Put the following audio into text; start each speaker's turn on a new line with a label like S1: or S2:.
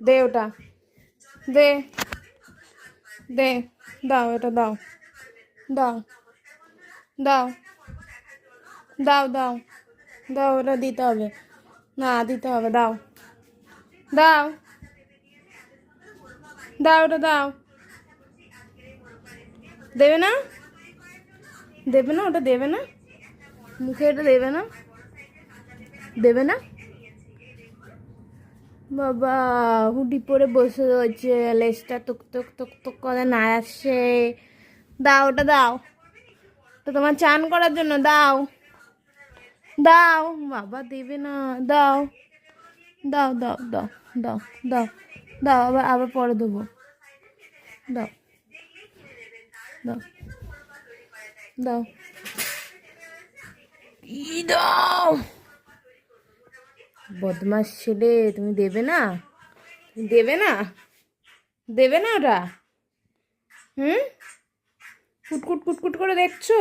S1: দে ওটা, দে দে, দাও এটা দাও, দাও দাও দাও দাও দাও, ওটা দিতে হবে, না দিতে হবে, দাও দাও দাও, ওটা দাও, দেবে না, দেবে না, ওটা দেবে না, মুখে এটা দেবে না, দেবে না। বাবা হুডি পরে বসে রয়েছে, লেজটা টুক টুক টুক টুক করে না আসছে। দাও ওটা দাও, তো তোমার চান করার জন্য, দাও দাও, বাবা দেবে না, দাও দাও দাও দাও দাও দাও দাও, আবার আবার পরে দেবো, দাও দাও দাও, দাও, বদমাস ছেলে, তুমি দেবে না, দেবে না, দেবে না ওটা, হুম, কুটকুট কুটকুট করে দেখছো।